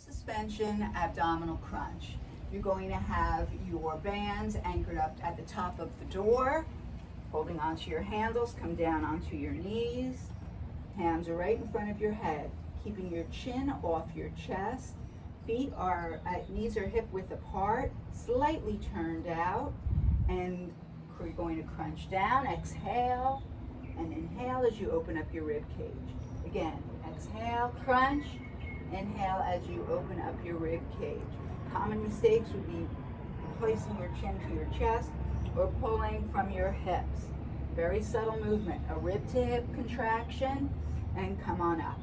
Suspension abdominal crunch. You're going to have your bands anchored up at the top of the door, holding onto your handles, come down onto your knees. Hands are right in front of your head, keeping your chin off your chest. Knees are hip width apart, slightly turned out, and we're going to crunch down. Exhale and inhale as you open up your rib cage. Again, exhale, crunch. Inhale as you open up your rib cage. Common mistakes would be placing your chin to your chest or pulling from your hips. Very subtle movement, a rib to hip contraction, and come on up.